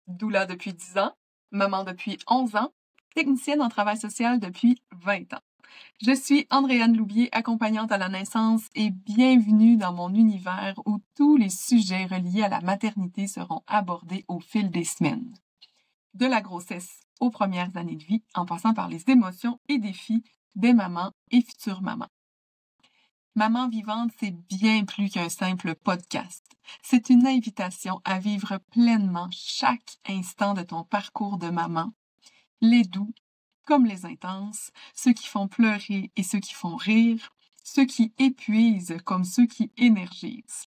doula depuis 10 ans, maman depuis 11 ans, technicienne en travail social depuis 20 ans. Je suis Andréane Loubier, accompagnante à la naissance et bienvenue dans mon univers où tous les sujets reliés à la maternité seront abordés au fil des semaines. De la grossesse aux premières années de vie, en passant par les émotions et défis des mamans et futures mamans. Maman vivante, c'est bien plus qu'un simple podcast. C'est une invitation à vivre pleinement chaque instant de ton parcours de maman, les doux comme les intenses, ceux qui font pleurer et ceux qui font rire, ceux qui épuisent comme ceux qui énergisent.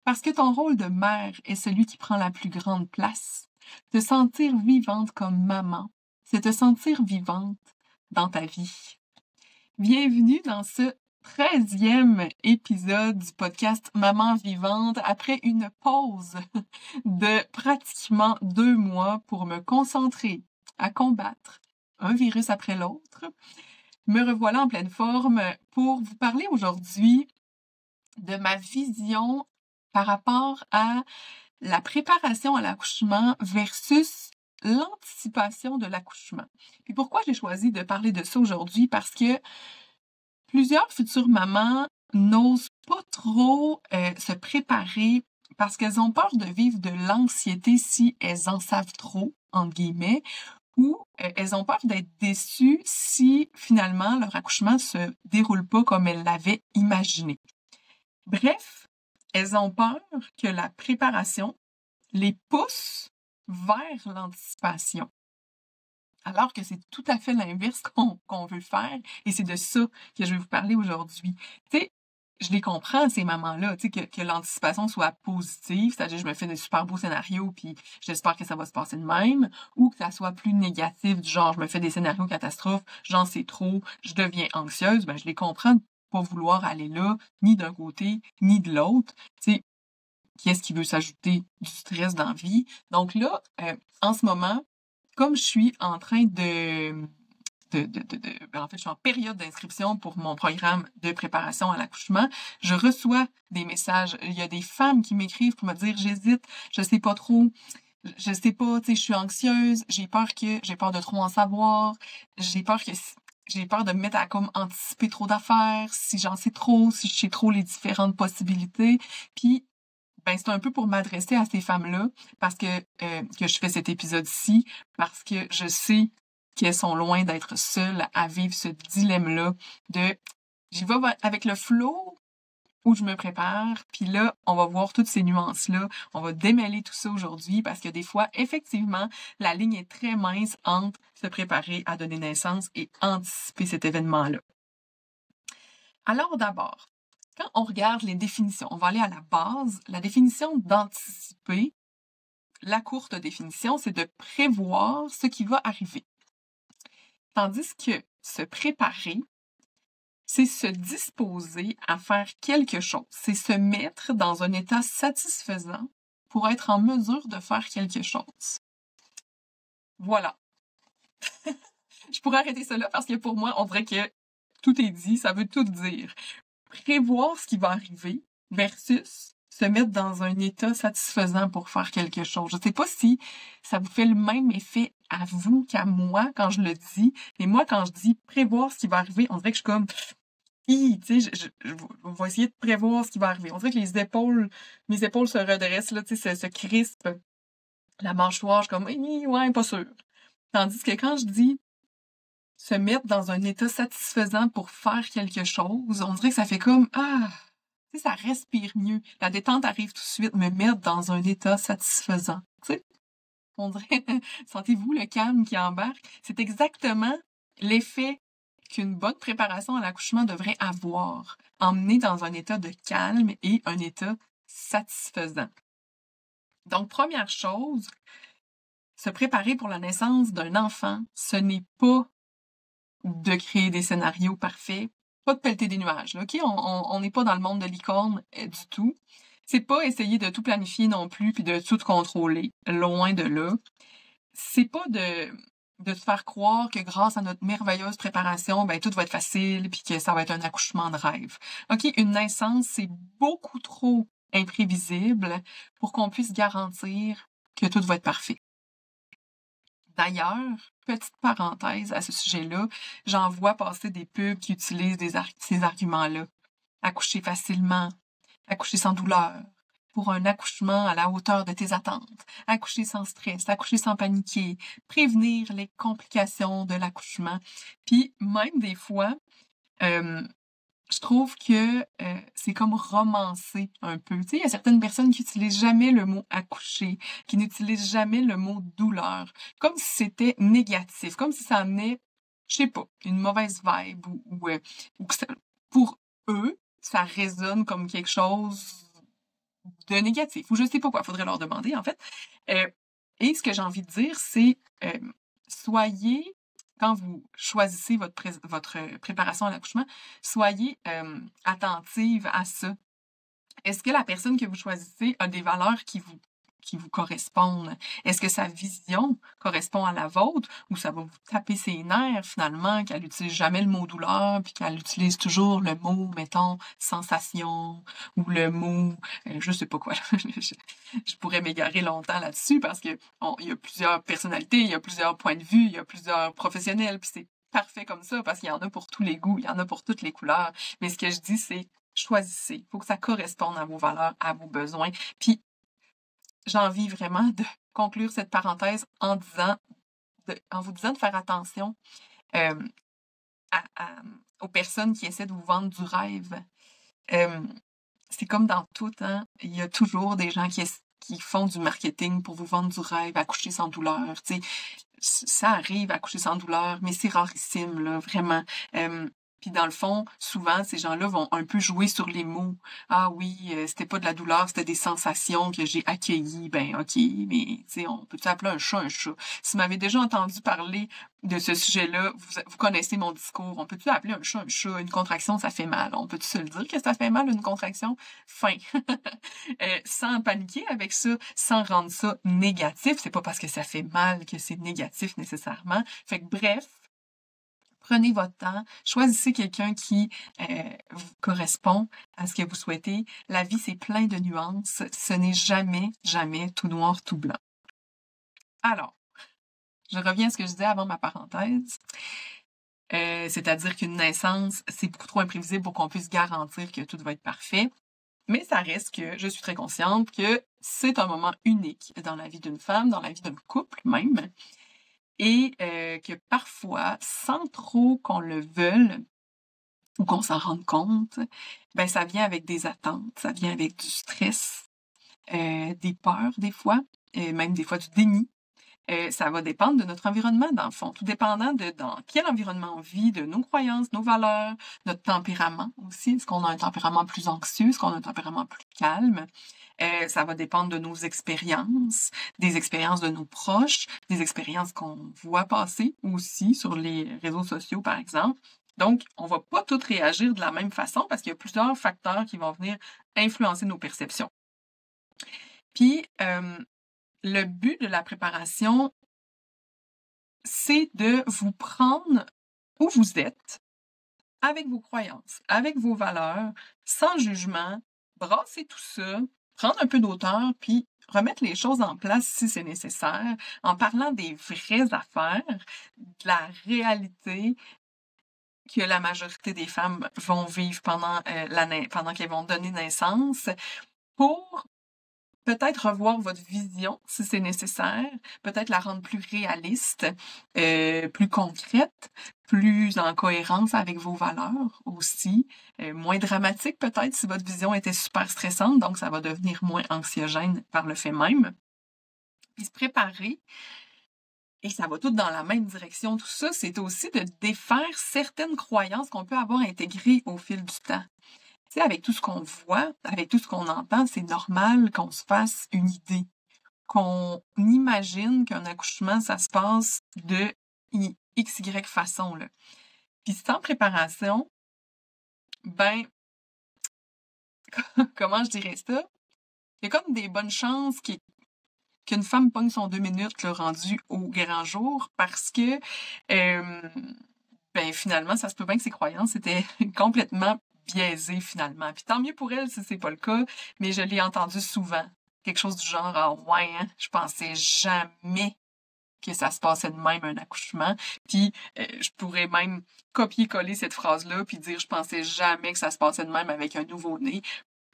Parce que ton rôle de mère est celui qui prend la plus grande place. Te sentir vivante comme maman, c'est te sentir vivante dans ta vie. Bienvenue dans ce 13e épisode du podcast Maman vivante après une pause de pratiquement 2 mois pour me concentrer à combattre un virus après l'autre. Me revoilà en pleine forme pour vous parler aujourd'hui de ma vision par rapport à la préparation à l'accouchement versus l'anticipation de l'accouchement. Puis pourquoi j'ai choisi de parler de ça aujourd'hui? Parce que plusieurs futures mamans n'osent pas trop se préparer parce qu'elles ont peur de vivre de l'anxiété si elles en savent trop, entre guillemets, ou elles ont peur d'être déçues si finalement leur accouchement se déroule pas comme elles l'avaient imaginé. Bref, elles ont peur que la préparation les pousse vers l'anticipation. Alors que c'est tout à fait l'inverse qu'on veut faire, et c'est de ça que je vais vous parler aujourd'hui. Tu sais, je les comprends, ces mamans-là, tu sais, que l'anticipation soit positive, c'est-à-dire je me fais des super beaux scénarios, puis j'espère que ça va se passer de même, ou que ça soit plus négatif, du genre je me fais des scénarios catastrophes, j'en sais trop, je deviens anxieuse, ben je les comprends de pas vouloir aller là, ni d'un côté, ni de l'autre. Tu sais, qui est-ce qui veut s'ajouter du stress dans la vie? Donc là, en ce moment, comme je suis en train en fait, je suis en période d'inscription pour mon programme de préparation à l'accouchement, je reçois des messages. Il y a des femmes qui m'écrivent pour me dire « J'hésite, je sais pas trop, je sais pas, tu sais, je suis anxieuse, j'ai peur de trop en savoir, j'ai peur de me mettre à comme anticiper trop d'affaires, si j'en sais trop, si je sais trop les différentes possibilités. » Puis ben, c'est un peu pour m'adresser à ces femmes-là parce que je fais cet épisode-ci, parce que je sais qu'elles sont loin d'être seules à vivre ce dilemme-là de j'y vais avec le flow ou je me prépare, puis là, on va voir toutes ces nuances-là, on va démêler tout ça aujourd'hui parce que des fois, effectivement, la ligne est très mince entre se préparer à donner naissance et anticiper cet événement-là. Alors d'abord, quand on regarde les définitions, on va aller à la base. La définition d'anticiper, la courte définition, c'est de prévoir ce qui va arriver. Tandis que se préparer, c'est se disposer à faire quelque chose. C'est se mettre dans un état satisfaisant pour être en mesure de faire quelque chose. Voilà. Je pourrais arrêter ça là parce que pour moi, on dirait que tout est dit, ça veut tout dire. Prévoir ce qui va arriver versus se mettre dans un état satisfaisant pour faire quelque chose. Je sais pas si ça vous fait le même effet à vous qu'à moi quand je le dis, mais moi, quand je dis prévoir ce qui va arriver, on dirait que je suis comme tu sais, je vais essayer de prévoir ce qui va arriver. On dirait que mes épaules se redressent, là, tu sais, se crispent. La mâchoire, je suis comme, ouais, pas sûr. Tandis que quand je dis se mettre dans un état satisfaisant pour faire quelque chose, on dirait que ça fait comme, tu sais, ça respire mieux. La détente arrive tout de suite, me mettre dans un état satisfaisant. Tu sais, on dirait, sentez-vous le calme qui embarque? C'est exactement l'effet qu'une bonne préparation à l'accouchement devrait avoir. Emmener dans un état de calme et un état satisfaisant. Donc, première chose, se préparer pour la naissance d'un enfant, ce n'est pas de créer des scénarios parfaits, pas de pelleter des nuages. Là, OK? On n'est pas dans le monde de licorne du tout. C'est pas essayer de tout planifier non plus puis de tout contrôler. Loin de là. C'est pas de se faire croire que grâce à notre merveilleuse préparation, ben tout va être facile puis que ça va être un accouchement de rêve. OK? Une naissance, c'est beaucoup trop imprévisible pour qu'on puisse garantir que tout va être parfait. D'ailleurs, petite parenthèse à ce sujet-là, j'en vois passer des pubs qui utilisent ces arguments-là. Accoucher facilement, accoucher sans douleur, pour un accouchement à la hauteur de tes attentes, accoucher sans stress, accoucher sans paniquer, prévenir les complications de l'accouchement. Puis même des fois, je trouve que c'est comme romancé un peu. Tu sais, il y a certaines personnes qui n'utilisent jamais le mot accoucher, qui n'utilisent jamais le mot douleur, comme si c'était négatif, comme si ça amenait, je sais pas, une mauvaise vibe ou que pour eux, ça résonne comme quelque chose de négatif, ou je sais pas quoi, faudrait leur demander, en fait. Et ce que j'ai envie de dire, c'est soyez, quand vous choisissez votre préparation à l'accouchement, soyez attentive à ça. Est-ce que la personne que vous choisissez a des valeurs qui vous correspondent? Est-ce que sa vision correspond à la vôtre ou ça va vous taper ses nerfs finalement, qu'elle n'utilise jamais le mot douleur puis qu'elle utilise toujours le mot, mettons, sensation ou le mot, je sais pas quoi. Je pourrais m'égarer longtemps là-dessus parce que il y a plusieurs personnalités, il y a plusieurs points de vue, il y a plusieurs professionnels puis c'est parfait comme ça parce qu'il y en a pour tous les goûts, il y en a pour toutes les couleurs. Mais ce que je dis, c'est choisissez. Il faut que ça corresponde à vos valeurs, à vos besoins. Puis, j'ai envie vraiment de conclure cette parenthèse en vous disant de faire attention aux personnes qui essaient de vous vendre du rêve. C'est comme dans tout, hein? Il y a toujours des gens qui font du marketing pour vous vendre du rêve, accoucher sans douleur. Tu sais, ça arrive, accoucher sans douleur, mais c'est rarissime, là, vraiment. Puis dans le fond, souvent, ces gens-là vont un peu jouer sur les mots. Ah oui, c'était pas de la douleur, c'était des sensations que j'ai accueillies. Ben ok, mais tu sais, on peut-tu appeler un chat un chat? Si vous m'avez déjà entendu parler de ce sujet-là, vous connaissez mon discours. On peut-tu appeler un chat un chat? Une contraction, ça fait mal. On peut-tu se le dire que ça fait mal, une contraction? Fin. Sans paniquer avec ça, sans rendre ça négatif. C'est pas parce que ça fait mal que c'est négatif nécessairement. Fait que bref, prenez votre temps, choisissez quelqu'un qui vous correspond à ce que vous souhaitez. La vie, c'est plein de nuances. Ce n'est jamais, jamais tout noir, tout blanc. Alors, je reviens à ce que je disais avant ma parenthèse. C'est-à-dire qu'une naissance, c'est beaucoup trop imprévisible pour qu'on puisse garantir que tout va être parfait. Mais ça reste que je suis très consciente que c'est un moment unique dans la vie d'une femme, dans la vie d'un couple même. Et que parfois, sans trop qu'on le veuille ou qu'on s'en rende compte, ben ça vient avec des attentes, ça vient avec du stress, des peurs des fois, même des fois du déni. Ça va dépendre de notre environnement, dans le fond, tout dépendant de dans quel environnement on vit, de nos croyances, nos valeurs, notre tempérament aussi. Est-ce qu'on a un tempérament plus anxieux? Est-ce qu'on a un tempérament plus calme? Ça va dépendre de nos expériences, des expériences de nos proches, des expériences qu'on voit passer aussi sur les réseaux sociaux, par exemple. Donc, on va pas toutes réagir de la même façon parce qu'il y a plusieurs facteurs qui vont venir influencer nos perceptions. Puis, le but de la préparation, c'est de vous prendre où vous êtes, avec vos croyances, avec vos valeurs, sans jugement, brasser tout ça, prendre un peu d'auteur, puis remettre les choses en place si c'est nécessaire, en parlant des vraies affaires, de la réalité que la majorité des femmes vont vivre pendant qu'elles vont donner naissance, pour peut-être revoir votre vision si c'est nécessaire, peut-être la rendre plus réaliste, plus concrète, plus en cohérence avec vos valeurs aussi, moins dramatique peut-être si votre vision était super stressante, donc ça va devenir moins anxiogène par le fait même. Puis se préparer, et ça va tout dans la même direction, tout ça, c'est aussi de défaire certaines croyances qu'on peut avoir intégrées au fil du temps. Tu sais, avec tout ce qu'on voit, avec tout ce qu'on entend, c'est normal qu'on se fasse une idée, qu'on imagine qu'un accouchement, ça se passe de XY façon, là. Puis sans préparation, ben, comment je dirais ça? Il y a comme des bonnes chances qu'une femme pogne son 2 minutes, le rendu au grand jour, parce que, ben, finalement, ça se peut bien que ses croyances étaient complètement biaisée finalement. Puis tant mieux pour elle si c'est pas le cas, mais je l'ai entendu souvent. Quelque chose du genre, ah ouais, hein, je pensais jamais que ça se passait de même un accouchement. Puis je pourrais même copier-coller cette phrase-là puis dire je pensais jamais que ça se passait de même avec un nouveau-né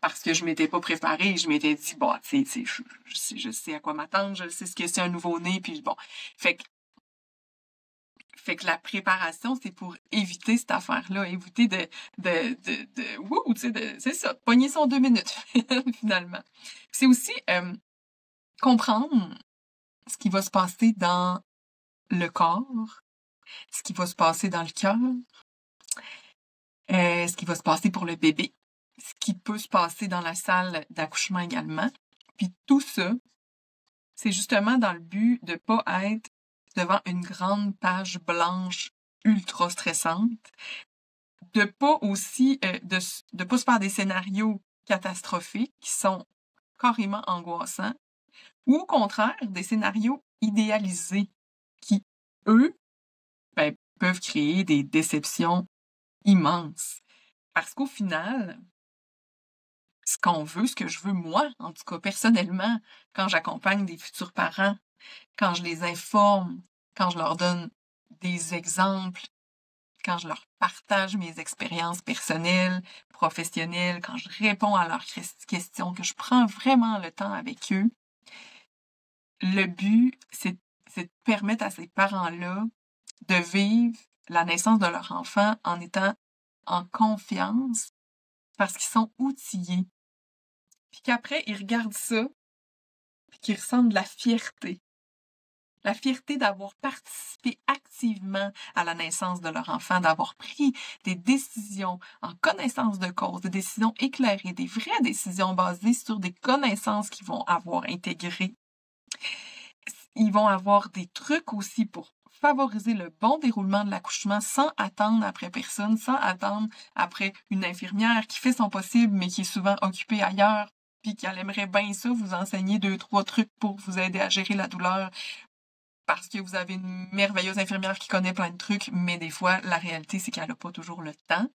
parce que je m'étais pas préparée et je m'étais dit bon, tu sais, je sais à quoi m'attendre, je sais ce que c'est un nouveau-né puis bon. Fait que la préparation, c'est pour éviter cette affaire-là, éviter wouh, tu sais, c'est ça, pogner son 2 minutes, finalement. C'est aussi comprendre ce qui va se passer dans le corps, ce qui va se passer dans le cœur, ce qui va se passer pour le bébé, ce qui peut se passer dans la salle d'accouchement également. Puis tout ça, c'est justement dans le but de pas être devant une grande page blanche ultra stressante, de pas aussi de pas se faire des scénarios catastrophiques qui sont carrément angoissants, ou au contraire des scénarios idéalisés qui, eux, ben, peuvent créer des déceptions immenses. Parce qu'au final, ce qu'on veut, ce que je veux moi, en tout cas personnellement, quand j'accompagne des futurs parents, quand je les informe, quand je leur donne des exemples, quand je leur partage mes expériences personnelles, professionnelles, quand je réponds à leurs questions, que je prends vraiment le temps avec eux, le but, c'est de permettre à ces parents-là de vivre la naissance de leur enfant en étant en confiance parce qu'ils sont outillés. Puis qu'après, ils regardent ça, puis qu'ils ressentent de la fierté. La fierté d'avoir participé activement à la naissance de leur enfant, d'avoir pris des décisions en connaissance de cause, des décisions éclairées, des vraies décisions basées sur des connaissances qu'ils vont avoir intégrées. Ils vont avoir des trucs aussi pour favoriser le bon déroulement de l'accouchement sans attendre après personne, sans attendre après une infirmière qui fait son possible mais qui est souvent occupée ailleurs puis qui aimerait bien ça vous enseigner 2-3 trucs pour vous aider à gérer la douleur parce que vous avez une merveilleuse infirmière qui connaît plein de trucs, mais des fois, la réalité, c'est qu'elle n'a pas toujours le temps.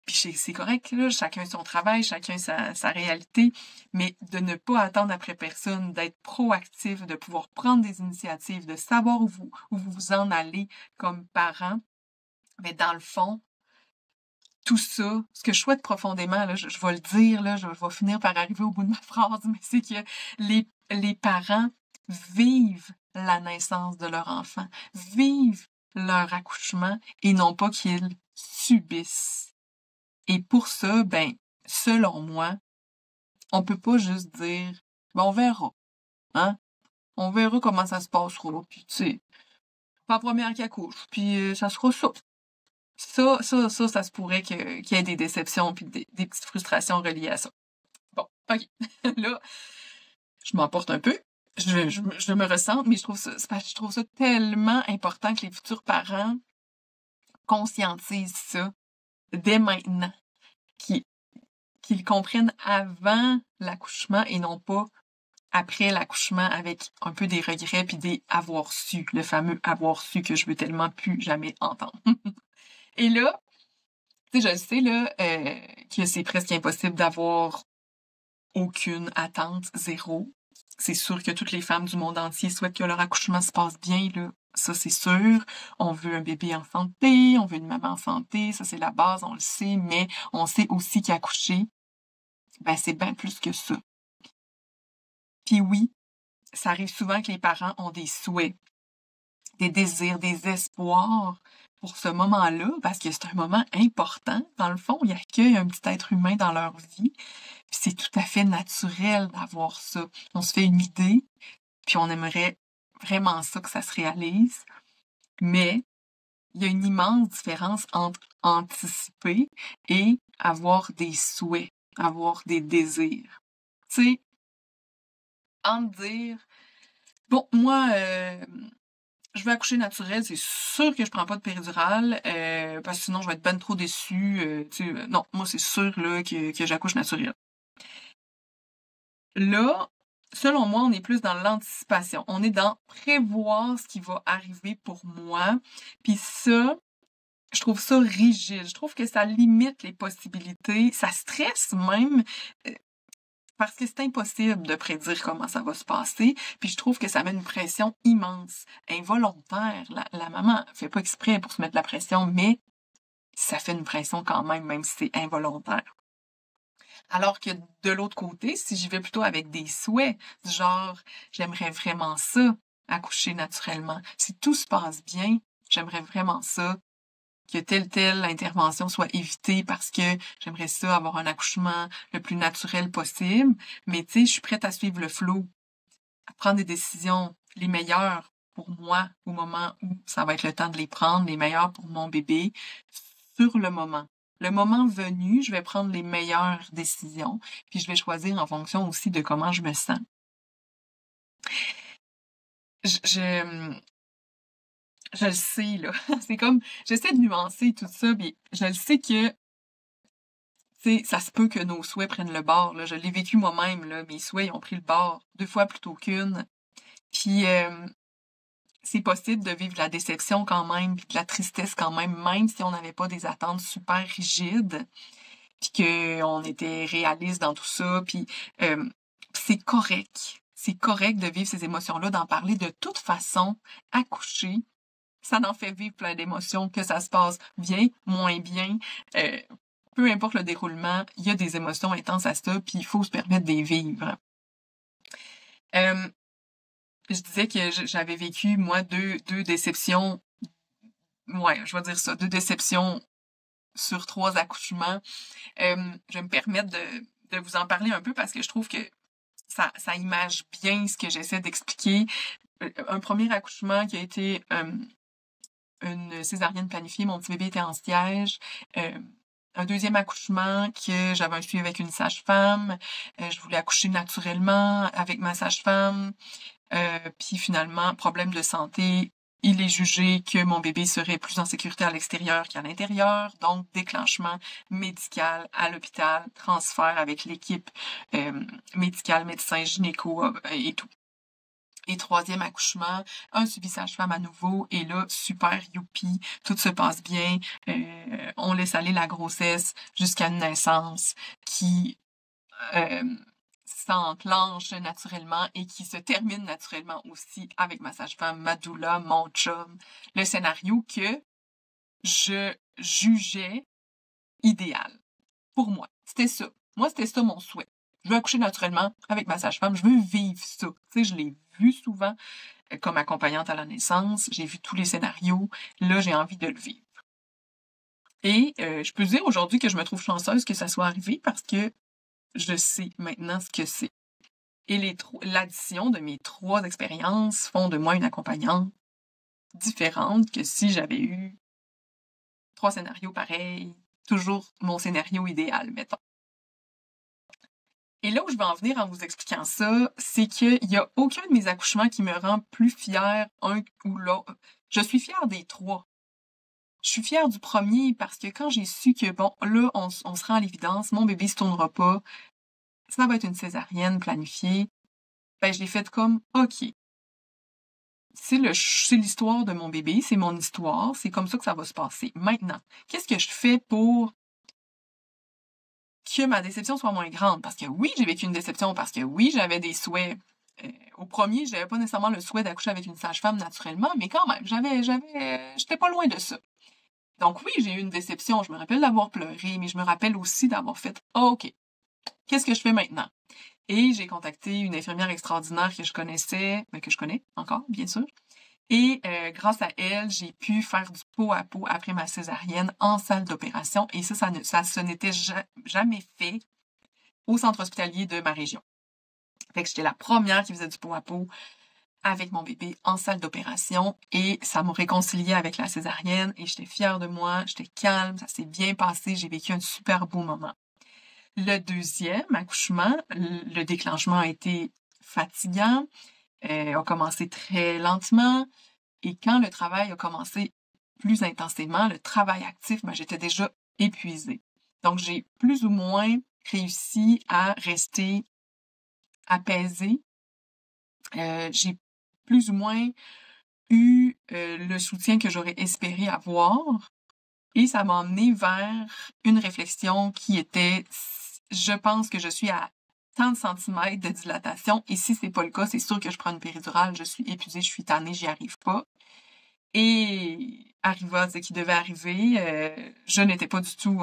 Puis c'est correct, là, chacun son travail, chacun sa réalité, mais de ne pas attendre après personne, d'être proactif, de pouvoir prendre des initiatives, de savoir où vous en allez comme parent. Mais dans le fond, tout ça, ce que je souhaite profondément, là, je vais le dire, là, je vais finir par arriver au bout de ma phrase, mais c'est que les parents vivent la naissance de leur enfant, vivent leur accouchement et non pas qu'ils subissent. Et pour ça, ben, selon moi, on peut pas juste dire, ben, on verra, hein? On verra comment ça se passera, puis tu sais, pas la première qui accouche, puis ça sera ça. Ça se pourrait qu'il y ait des déceptions puis des petites frustrations reliées à ça. Bon, OK. Là, je m'emporte un peu. Je me ressens, mais je trouve ça tellement important que les futurs parents conscientisent ça dès maintenant, qu'ils comprennent avant l'accouchement et non pas après l'accouchement avec un peu des regrets puis des avoir su, le fameux avoir su que je veux tellement plus jamais entendre. Et là, tu sais, je sais là que c'est presque impossible d'avoir aucune attente, zéro. C'est sûr que toutes les femmes du monde entier souhaitent que leur accouchement se passe bien, là. Ça, c'est sûr. On veut un bébé en santé, on veut une maman en santé, ça, c'est la base, on le sait, mais on sait aussi qu'accoucher, ben, c'est bien plus que ça. Puis oui, ça arrive souvent que les parents ont des souhaits, des désirs, des espoirs pour ce moment-là, parce que c'est un moment important. Dans le fond, ils accueillent un petit être humain dans leur vie. Puis c'est tout à fait naturel d'avoir ça. On se fait une idée, puis on aimerait vraiment ça que ça se réalise. Mais il y a une immense différence entre anticiper et avoir des souhaits, avoir des désirs. Tu sais, entre dire, bon, moi, je vais accoucher naturel, c'est sûr que je prends pas de péridurale, parce que sinon je vais être ben trop déçue. Non, moi c'est sûr là que j'accouche naturel. Là, selon moi, on est plus dans l'anticipation. On est dans prévoir ce qui va arriver pour moi. Puis ça, je trouve ça rigide. Je trouve que ça limite les possibilités. Ça stresse même. Parce que c'est impossible de prédire comment ça va se passer, puis je trouve que ça met une pression immense, involontaire. La maman fait pas exprès pour se mettre la pression, mais ça fait une pression quand même si c'est involontaire. Alors que de l'autre côté, si j'y vais plutôt avec des souhaits, du genre, j'aimerais vraiment ça, accoucher naturellement. Si tout se passe bien, j'aimerais vraiment ça, que telle intervention soit évitée parce que j'aimerais ça avoir un accouchement le plus naturel possible. Mais tu sais, je suis prête à suivre le flow, à prendre des décisions les meilleures pour moi au moment où ça va être le temps de les prendre, les meilleures pour mon bébé, sur le moment. Le moment venu, je vais prendre les meilleures décisions, puis je vais choisir en fonction aussi de comment je me sens. Je le sais, là. C'est comme, j'essaie de nuancer tout ça, puis je le sais que, tu sais, ça se peut que nos souhaits prennent le bord, là. Je l'ai vécu moi-même, là. Mes souhaits, ils ont pris le bord 2 fois plutôt qu'une. Puis, c'est possible de vivre la déception quand même, puis de la tristesse quand même si on n'avait pas des attentes super rigides, puis qu'on était réaliste dans tout ça, puis c'est correct. C'est correct de vivre ces émotions-là, d'en parler de toute façon. Accoucher, ça en fait vivre plein d'émotions, que ça se passe bien, moins bien. Peu importe le déroulement, il y a des émotions intenses à ça, puis il faut se permettre de les vivre. Je disais que j'avais vécu, moi, deux déceptions. Ouais, je vais dire ça, 2 déceptions sur 3 accouchements. Je vais me permettre de vous en parler un peu parce que je trouve que ça image bien ce que j'essaie d'expliquer. Un premier accouchement qui a été une césarienne planifiée, mon petit bébé était en siège. Un deuxième accouchement que j'avais un suivi avec une sage-femme. Je voulais accoucher naturellement avec ma sage-femme. Puis finalement, problème de santé, il est jugé que mon bébé serait plus en sécurité à l'extérieur qu'à l'intérieur, donc déclenchement médical à l'hôpital, transfert avec l'équipe médicale, médecin, gynéco et tout. Et 3e accouchement, un suivi sage-femme à nouveau, et là, super youpi, tout se passe bien, on laisse aller la grossesse jusqu'à une naissance qui s'enclenche naturellement et qui se termine naturellement aussi avec ma sage-femme, ma doula, mon chum. Le scénario que je jugeais idéal pour moi. C'était ça. Moi, c'était ça mon souhait. Je veux accoucher naturellement avec ma sage-femme. Je veux vivre ça. Tu sais, je l'ai vu souvent comme accompagnante à la naissance. J'ai vu tous les scénarios. Là, j'ai envie de le vivre. Et je peux dire aujourd'hui que je me trouve chanceuse que ça soit arrivé parce que je sais maintenant ce que c'est. Et l'addition de mes 3 expériences font de moi une accompagnante différente que si j'avais eu 3 scénarios pareils, toujours mon scénario idéal, mettons. Et là où je vais en venir en vous expliquant ça, c'est qu'il y a aucun de mes accouchements qui me rend plus fière un ou l'autre. Je suis fière des 3. Je suis fière du premier parce que quand j'ai su que, bon, là, on se rend à l'évidence, mon bébé se tournera pas, ça va être une césarienne planifiée, ben je l'ai faite comme, OK, c'est l'histoire de mon bébé, c'est mon histoire, c'est comme ça que ça va se passer. Maintenant, qu'est-ce que je fais pour que ma déception soit moins grande? Parce que oui, j'ai vécu une déception, parce que oui, j'avais des souhaits. Au premier, j'avais pas nécessairement le souhait d'accoucher avec une sage-femme naturellement, mais quand même, j'étais pas loin de ça. Donc oui, j'ai eu une déception, je me rappelle d'avoir pleuré, mais je me rappelle aussi d'avoir fait, OK, qu'est-ce que je fais maintenant? Et j'ai contacté une infirmière extraordinaire que je connaissais, mais que je connais encore, bien sûr. Et grâce à elle, j'ai pu faire du pot à pot après ma césarienne en salle d'opération. Et ça se n'était jamais fait au centre hospitalier de ma région. Fait que j'étais la première qui faisait du pot à pot avec mon bébé en salle d'opération. Et ça m'a réconciliée avec la césarienne. Et j'étais fière de moi, j'étais calme, ça s'est bien passé. J'ai vécu un super beau moment. Le 2e accouchement, le déclenchement a été fatigant, a commencé très lentement, et quand le travail a commencé plus intensément, le travail actif, ben, j'étais déjà épuisée. Donc, j'ai plus ou moins réussi à rester apaisée. J'ai plus ou moins eu le soutien que j'aurais espéré avoir, et ça m'a emmené vers une réflexion qui était: je pense que je suis à tant de centimètres de dilatation. Et si c'est pas le cas, c'est sûr que je prends une péridurale, je suis épuisée, je suis tannée, j'y arrive pas. Et arriva ce qui devait arriver, je n'étais pas du tout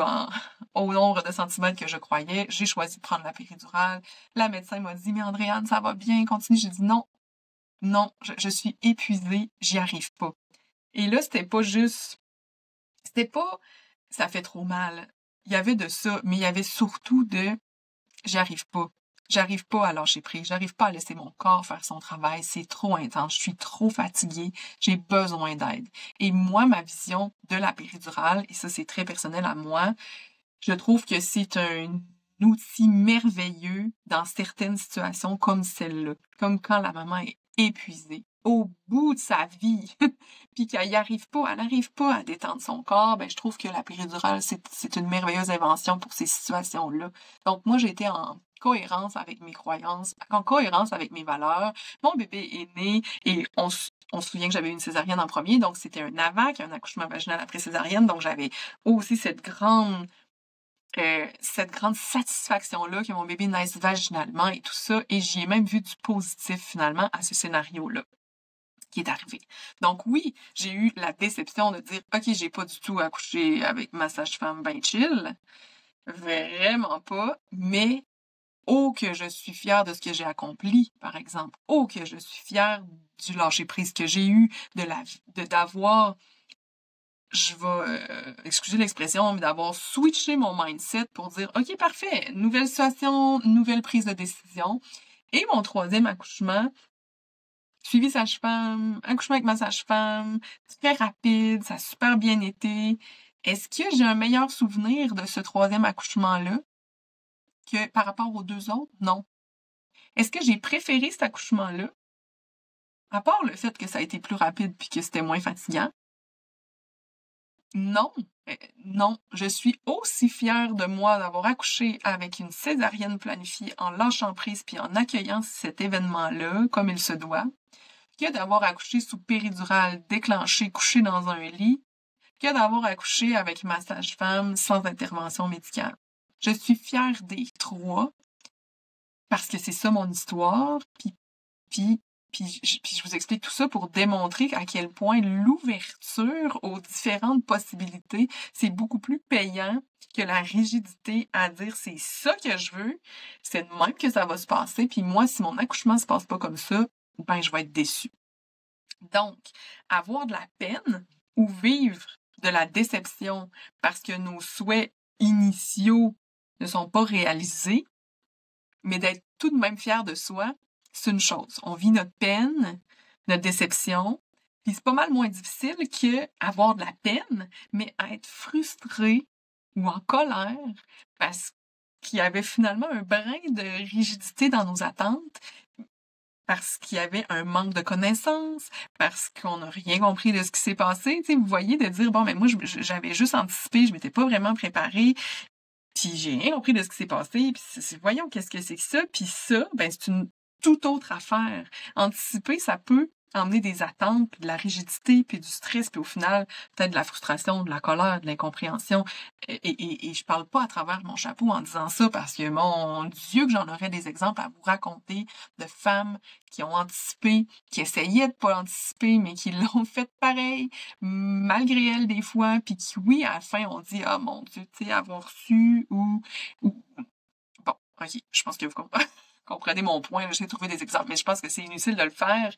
au nombre de centimètres que je croyais. J'ai choisi de prendre la péridurale. La médecin m'a dit, mais Andréane, ça va bien, continue. J'ai dit non, non, je suis épuisée, j'y arrive pas. Et là, c'était pas, ça fait trop mal. Il y avait de ça, mais il y avait surtout de, j'y arrive pas. J'arrive pas à lâcher prise, j'arrive pas à laisser mon corps faire son travail, c'est trop intense, je suis trop fatiguée, j'ai besoin d'aide. Et moi, ma vision de la péridurale, et ça c'est très personnel à moi, je trouve que c'est un outil merveilleux dans certaines situations comme celle-là, comme quand la maman est épuisée, au bout de sa vie, puis qu'elle n'arrive pas, elle n'arrive pas à détendre son corps, ben je trouve que la péridurale, c'est une merveilleuse invention pour ces situations-là. Donc moi, j'ai été en cohérence avec mes croyances, en cohérence avec mes valeurs. Mon bébé est né et on se souvient que j'avais une césarienne en premier, donc c'était un AVAC, un accouchement vaginal après césarienne, donc j'avais aussi cette grande satisfaction-là que mon bébé naisse vaginalement et tout ça, et j'y ai même vu du positif finalement à ce scénario-là qui est arrivé. Donc oui, j'ai eu la déception de dire « Ok, j'ai pas du tout accouché avec ma sage-femme ben chill. » Vraiment pas, mais oh que je suis fière de ce que j'ai accompli, par exemple. Oh que je suis fière du lâcher-prise que j'ai eu, d'avoir, je vais excuser l'expression, mais d'avoir switché mon mindset pour dire « Ok, parfait, nouvelle situation, nouvelle prise de décision. » Et mon troisième accouchement, suivi sage-femme, accouchement avec ma sage-femme, très rapide, ça a super bien été. Est-ce que j'ai un meilleur souvenir de ce troisième accouchement-là que par rapport aux deux autres? Non. Est-ce que j'ai préféré cet accouchement-là? À part le fait que ça a été plus rapide puis que c'était moins fatigant? Non. Non. Je suis aussi fière de moi d'avoir accouché avec une césarienne planifiée en lâchant prise puis en accueillant cet événement-là comme il se doit, que d'avoir accouché sous péridurale déclenchée, couché dans un lit, que d'avoir accouché avec ma sage-femme sans intervention médicale. Je suis fière des trois parce que c'est ça mon histoire, puis je vous explique tout ça pour démontrer à quel point l'ouverture aux différentes possibilités, c'est beaucoup plus payant que la rigidité à dire c'est ça que je veux, c'est de même que ça va se passer, puis moi, si mon accouchement se passe pas comme ça, ben je vais être déçue. Donc, avoir de la peine ou vivre de la déception parce que nos souhaits initiaux ne sont pas réalisés, mais d'être tout de même fier de soi, c'est une chose. On vit notre peine, notre déception, puis c'est pas mal moins difficile que avoir de la peine, mais être frustré ou en colère parce qu'il y avait finalement un brin de rigidité dans nos attentes, parce qu'il y avait un manque de connaissances, parce qu'on n'a rien compris de ce qui s'est passé. Tu sais, vous voyez, de dire, bon, mais moi, j'avais juste anticipé, je m'étais pas vraiment préparée, puis j'ai rien compris de ce qui s'est passé, puis voyons, qu'est-ce que c'est que ça? Puis ça, ben c'est une toute autre affaire. Anticiper, ça peut emmener des attentes, puis de la rigidité, puis du stress, puis au final, peut-être de la frustration, de la colère, de l'incompréhension. Et je parle pas à travers mon chapeau en disant ça, parce que, mon Dieu, que j'en aurais des exemples à vous raconter de femmes qui ont anticipé, qui essayaient de pas anticiper, mais qui l'ont fait pareil, malgré elles des fois, puis qui, oui, à la fin, on dit « Ah, mon Dieu, tu sais, avoir su ou... » Bon, OK, je pense que vous comprenez mon point. J'ai trouvé des exemples, mais je pense que c'est inutile de le faire.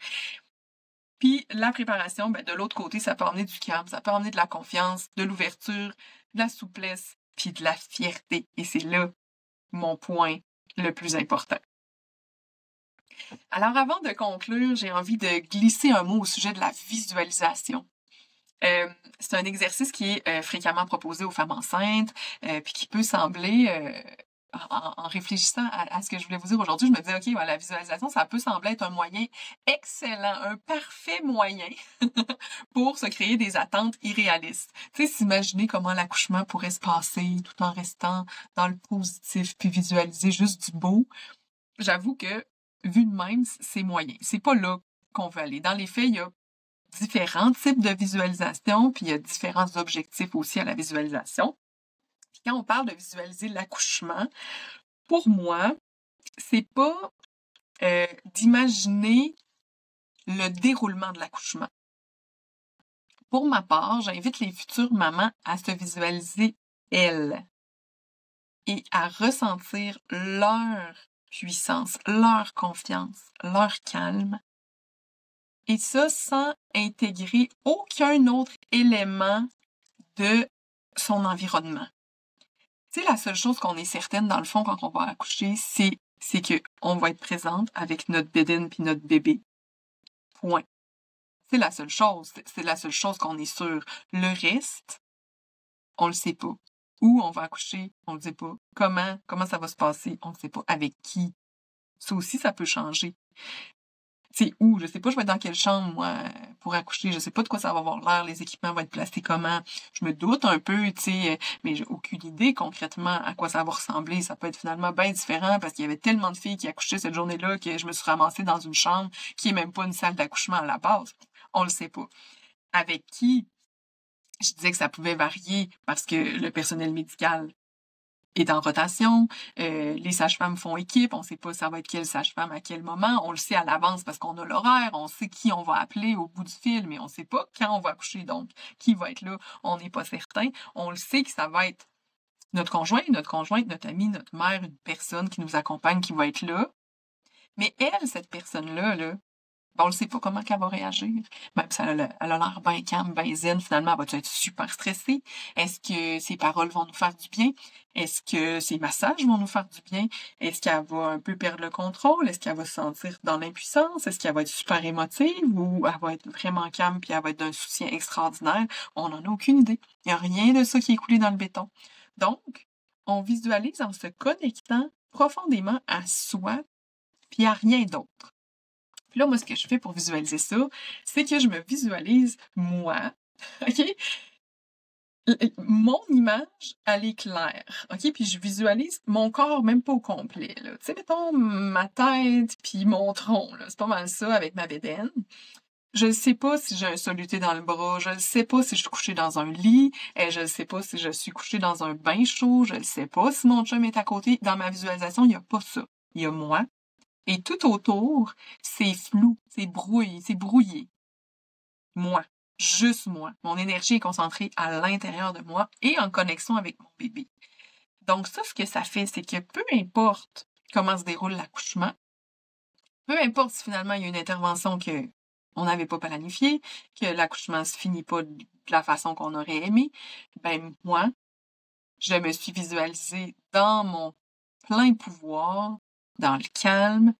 Puis la préparation, ben, de l'autre côté, ça peut emmener du calme, ça peut emmener de la confiance, de l'ouverture, de la souplesse, puis de la fierté. Et c'est là mon point le plus important. Alors, avant de conclure, j'ai envie de glisser un mot au sujet de la visualisation. C'est un exercice qui est fréquemment proposé aux femmes enceintes, puis qui peut sembler... En réfléchissant à ce que je voulais vous dire aujourd'hui, je me disais, OK, ouais, la visualisation, ça peut sembler être un moyen excellent, un parfait moyen pour se créer des attentes irréalistes. Tu sais, s'imaginer comment l'accouchement pourrait se passer tout en restant dans le positif, puis visualiser juste du beau. J'avoue que, vu de même, c'est moyen. C'est pas là qu'on veut aller. Dans les faits, il y a différents types de visualisation, puis il y a différents objectifs aussi à la visualisation. Quand on parle de visualiser l'accouchement, pour moi, c'est pas d'imaginer le déroulement de l'accouchement. Pour ma part, j'invite les futures mamans à se visualiser elles et à ressentir leur puissance, leur confiance, leur calme. Et ça sans intégrer aucun autre élément de son environnement. Tu sais, la seule chose qu'on est certaine, dans le fond, quand on va accoucher, c'est que on va être présente avec notre bédaine puis notre bébé. Point. C'est la seule chose. C'est la seule chose qu'on est sûr. Le reste, on le sait pas. Où on va accoucher, on le sait pas. Comment ça va se passer, on le sait pas. Avec qui. Ça aussi, ça peut changer. C'est où, je sais pas, je vais être dans quelle chambre, moi, pour accoucher, je sais pas de quoi ça va avoir l'air, les équipements vont être placés comment. Je me doute un peu, tu sais, mais j'ai aucune idée concrètement à quoi ça va ressembler. Ça peut être finalement bien différent parce qu'il y avait tellement de filles qui accouchaient cette journée-là que je me suis ramassée dans une chambre qui est même pas une salle d'accouchement à la base. On le sait pas. Avec qui? Je disais que ça pouvait varier parce que le personnel médical est en rotation, les sages-femmes font équipe, on sait pas ça va être quelle sage-femme à quel moment, on le sait à l'avance parce qu'on a l'horaire, on sait qui on va appeler au bout du fil, mais on sait pas quand on va accoucher, donc qui va être là, on n'est pas certain. On le sait que ça va être notre conjoint, notre ami, notre mère, une personne qui nous accompagne, qui va être là. Mais elle, cette personne-là, là, on ne sait pas comment qu'elle va réagir. Même si elle a l'air bien calme, bien zen, finalement, elle va être super stressée? Est-ce que ses paroles vont nous faire du bien? Est-ce que ses massages vont nous faire du bien? Est-ce qu'elle va un peu perdre le contrôle? Est-ce qu'elle va se sentir dans l'impuissance? Est-ce qu'elle va être super émotive ou elle va être vraiment calme puis elle va être d'un soutien extraordinaire? On n'en a aucune idée. Il n'y a rien de ça qui est coulé dans le béton. Donc, on visualise en se connectant profondément à soi puis à rien d'autre. Puis là, moi, ce que je fais pour visualiser ça, c'est que je me visualise moi, OK? Mon image, elle est claire, OK? Puis je visualise mon corps même pas au complet, là. Tu sais, mettons ma tête puis mon tronc, là. C'est pas mal ça avec ma bédaine. Je ne sais pas si j'ai un soluté dans le bras, je ne sais pas si je suis couchée dans un lit, et je ne sais pas si je suis couchée dans un bain chaud, je ne sais pas si mon chum est à côté. Dans ma visualisation, il n'y a pas ça. Il y a moi, et tout autour, c'est flou, c'est brouillé. Moi, juste moi. Mon énergie est concentrée à l'intérieur de moi et en connexion avec mon bébé. Donc ça, ce que ça fait, c'est que peu importe comment se déroule l'accouchement, peu importe si finalement il y a une intervention que on n'avait pas planifiée, que l'accouchement se finit pas de la façon qu'on aurait aimé, ben moi, je me suis visualisée dans mon plein pouvoir, dans le calme.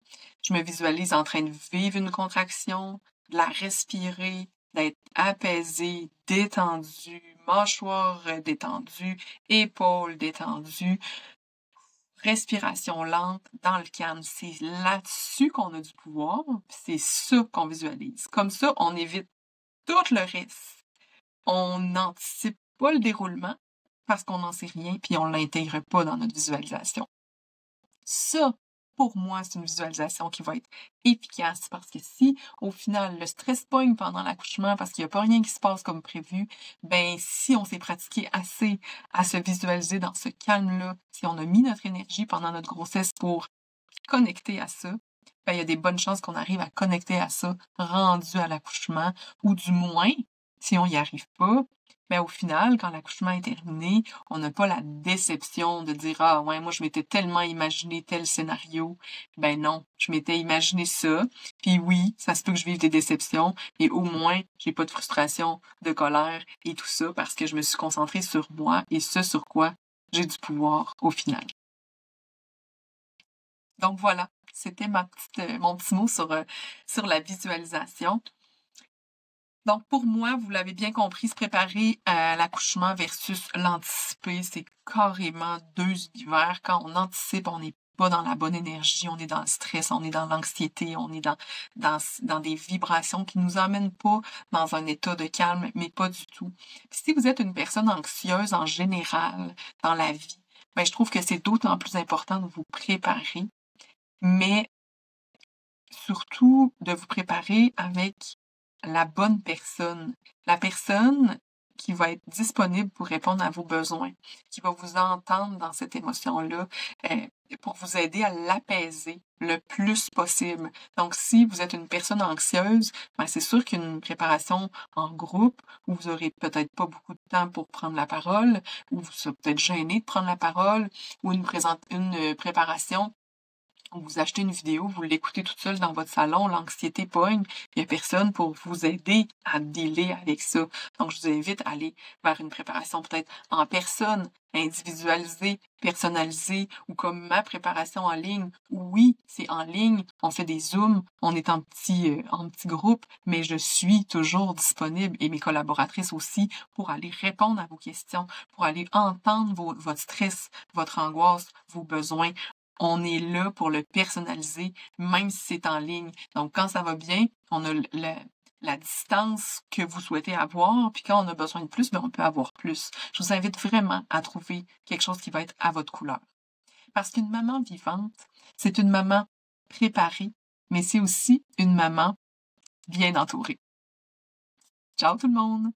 Je me visualise en train de vivre une contraction, de la respirer, d'être apaisée, détendue, mâchoire détendue, épaules détendues, respiration lente dans le calme. C'est là-dessus qu'on a du pouvoir, c'est ça qu'on visualise. Comme ça, on évite tout le reste. On n'anticipe pas le déroulement parce qu'on n'en sait rien puis on l'intègre pas dans notre visualisation. Ça, pour moi, c'est une visualisation qui va être efficace parce que si, au final, le stress pogne pendant l'accouchement parce qu'il n'y a pas rien qui se passe comme prévu, ben, si on s'est pratiqué assez à se visualiser dans ce calme-là, si on a mis notre énergie pendant notre grossesse pour connecter à ça, ben, il y a des bonnes chances qu'on arrive à connecter à ça rendu à l'accouchement ou du moins, si on n'y arrive pas, mais au final, quand l'accouchement est terminé, on n'a pas la déception de dire ah ouais, moi je m'étais tellement imaginé tel scénario. Ben non, je m'étais imaginé ça. Puis oui, ça se peut que je vive des déceptions, et au moins j'ai pas de frustration, de colère et tout ça parce que je me suis concentrée sur moi et ce sur quoi j'ai du pouvoir au final. Donc voilà, c'était mon petit mot sur la visualisation. Donc, pour moi, vous l'avez bien compris, se préparer à l'accouchement versus l'anticiper, c'est carrément deux univers. Quand on anticipe, on n'est pas dans la bonne énergie, on est dans le stress, on est dans l'anxiété, on est dans des vibrations qui nous emmènent pas dans un état de calme, mais pas du tout. Puis si vous êtes une personne anxieuse en général dans la vie, ben, je trouve que c'est d'autant plus important de vous préparer, mais surtout de vous préparer avec la bonne personne. La personne qui va être disponible pour répondre à vos besoins, qui va vous entendre dans cette émotion-là, pour vous aider à l'apaiser le plus possible. Donc, si vous êtes une personne anxieuse, ben, c'est sûr qu'une préparation en groupe, où vous aurez peut-être pas beaucoup de temps pour prendre la parole, ou vous serez peut-être gêné de prendre la parole, ou une préparation où vous achetez une vidéo, vous l'écoutez toute seule dans votre salon, l'anxiété pogne, il n'y a personne pour vous aider à dealer avec ça. Donc, je vous invite à aller vers une préparation peut-être en personne, individualisée, personnalisée, ou comme ma préparation en ligne. Oui, c'est en ligne, on fait des Zooms, on est en petit groupe, mais je suis toujours disponible et mes collaboratrices aussi pour aller répondre à vos questions, pour aller entendre votre stress, votre angoisse, vos besoins. On est là pour le personnaliser, même si c'est en ligne. Donc, quand ça va bien, on a la distance que vous souhaitez avoir, puis quand on a besoin de plus, ben, on peut avoir plus. Je vous invite vraiment à trouver quelque chose qui va être à votre couleur. Parce qu'une maman vivante, c'est une maman préparée, mais c'est aussi une maman bien entourée. Ciao tout le monde!